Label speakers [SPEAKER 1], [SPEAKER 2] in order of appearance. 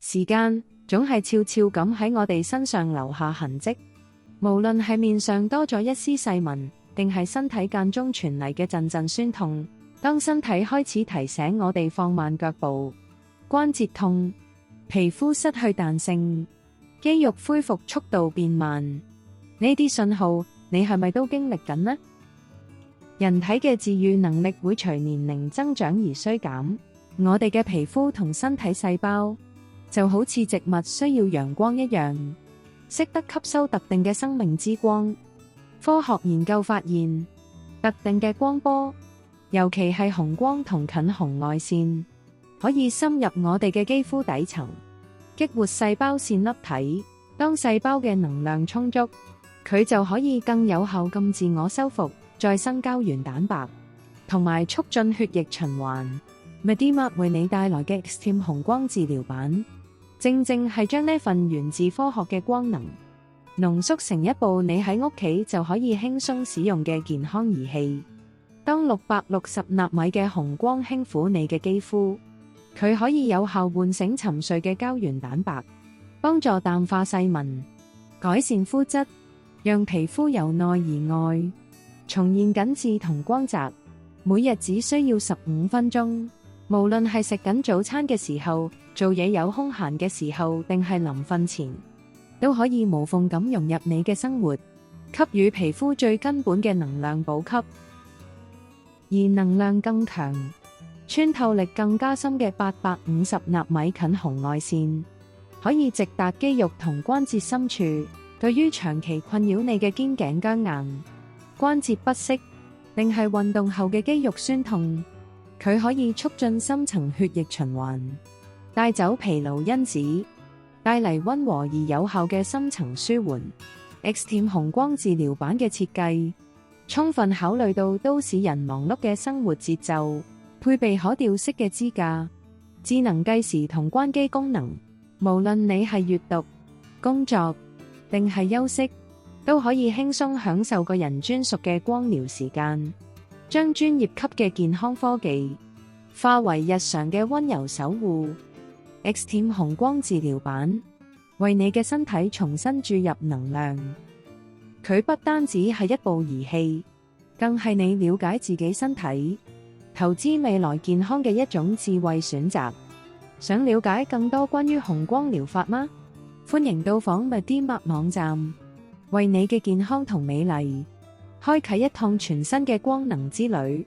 [SPEAKER 1] 時間總係悄悄咁喺我哋身上留下痕跡，無論係面上多咗一絲細紋，定係身體間中傳嚟嘅陣陣酸痛。當身體開始提醒我哋放慢腳步，關節痛，皮膚失去彈性，肌肉恢復速度變慢，呢啲信號你係咪都經歷緊呢？人體嘅自愈能力會隨年齡增長而衰減，我哋嘅皮膚同身體細胞就好似植物需要陽光一樣，識得吸收特定嘅生命之光。科學研究發現，特定嘅光波，尤其係紅光同近紅外線，可以深入我哋嘅肌膚底層，激活細胞線粒體。當細胞嘅能量充足，佢就可以更有效咁自我修復、再生膠原蛋白，同埋促進血液循環。Medima 為你帶來嘅 Extreme 紅光治療版，正正係將呢份源自科學嘅光能，濃縮成一部你喺屋企就可以輕鬆使用嘅健康儀器。當660納米嘅紅光輕撫你嘅肌膚，佢可以有效喚醒沉睡嘅膠原蛋白，幫助淡化細紋，改善膚質，讓皮膚由內而外重現緊緻同光澤。每日只需要15分鐘，無論係食緊早餐嘅時候、做嘢有空閒嘅時候，定係臨瞓前，都可以無縫咁融入你嘅生活，給予皮膚最根本嘅能量補給。而能量更強、穿透力更加深嘅850納米近紅外線，可以直達肌肉同關節深處。對於長期困擾你嘅肩頸僵硬、關節不適，定係運動後嘅肌肉酸痛，佢可以促進深層血液循環，帶走疲勞因子，帶嚟溫和而有效嘅深層舒緩。Extreme 紅光治療版嘅設計，充分考慮到都市人忙碌嘅生活節奏，配備可調式嘅支架、智能計時同關機功能。無論你係閱讀、工作定係休息，都可以輕鬆享受個人專屬嘅光療時間。將專業級嘅健康科技化為日常嘅溫柔守護。Extreme 紅光治療版為你嘅身體重新注入能量。佢不單止係一部儀器，更係你了解自己身體、投資未來健康嘅一種智慧選擇。想了解更多關於紅光療法嗎？歡迎到訪 Medima 網站，為你嘅健康同美麗開啟一趟全新嘅光能之旅。